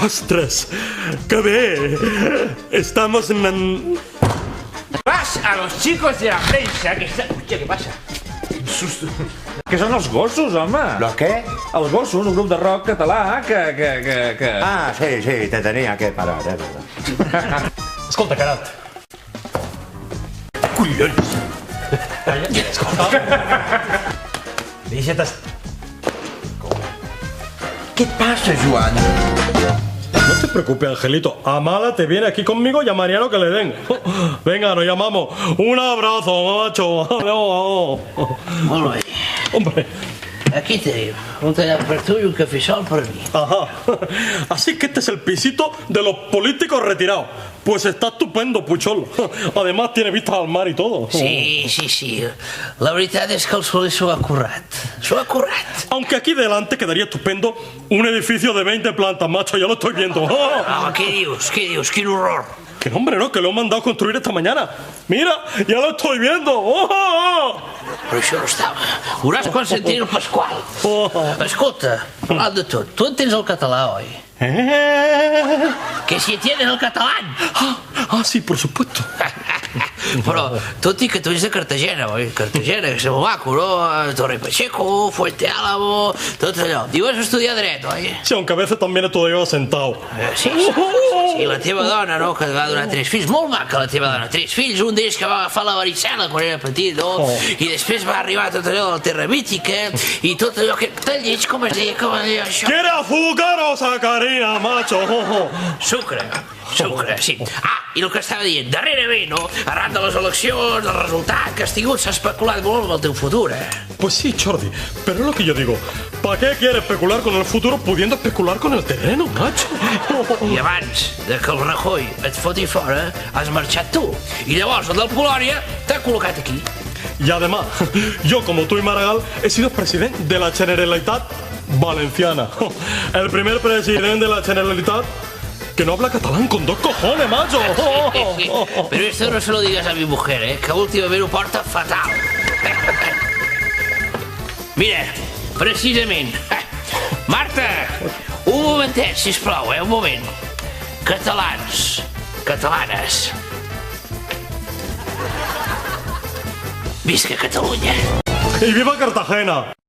¡Ostras! ¡Qué bien! Estamos en... Vas a los chicos de la prensa que están... Hòstia, què passa? Un susto. Que són els gossos, home. ¿Los qué? Els gossos, un grup de rock català que... Ah, sí, te tenía que parar, verdad. Escolta, Carat. Collons. Calla, escolta. Deixa't... ¿Qué pasa, Joan? No te preocupes, Angelito. Amala te viene aquí conmigo y a Mariano que le den. Venga, nos llamamos. Un abrazo, macho. Molt bé. Hombre. Aquí tenim un tallat per tu i un cafè per mi. Ajá. Así que este es el pisito de los políticos retirados. Pues está estupendo, Puchol. Además tiene vistas al mar y todo. Sí. La veritat és que el Soler s'ho ha currat. S'ho ha currat. Aunque aquí delante quedaría estupendo un edificio de 20 plantas, macho. Ya lo estoy viendo. Home, què dius? Quin horror. Que no, hombre, no, que lo he mandado a construir esta mañana. Mira, ya lo estoy viendo. Però això no estava. Veuràs quan s'entén el Pasqual. Escolta, parlant de tot, tu entens el català, oi? Que si entiendes el català. Sí, por supuesto. Però tot i que tu ets de Cartagena, oi? Cartagena, que és molt maco, no? Torre Pacheco, Fuente Álamo, tot allò. I vas estudiar dret, oi? Sí, aunque a veces también he estudiado sentado. Sí, la teva dona, no?, que va donar 3 fills. Molt maca, la teva dona. 3 fills, un d'ells que va agafar la varicel·la quan era petit, no? I després va arribar tot allò de la terra mítica i tot allò que... Tan lleig com es deia això. ¿Quiere azúcar o sacarina, macho? Sucre, sí. I el que estava dient, darrerament, no? Arran de les eleccions, del resultat que has tingut, s'ha especulat molt amb el teu futur, Pues sí, Jordi, pero es lo que yo digo. ¿Para qué quiere especular con el futuro pudiendo especular con el terreno, macho? I abans de que el Rajoy et foti fora, has marxat tu. I llavors el del Polònia t'ha col·locat aquí. Y además, yo como tú y Maragall he sido presidente de la Generalitat Valenciana. El primer presidente de la Generalitat que no habla catalán con 2 cojones, macho. Pero esto no se lo digas a mi mujer, que últimament ho porta fatal. Mira, precisament. Marta, un momentet, sisplau, un moment. Catalans, catalanes. Visca Catalunya. Y viva Cartagena.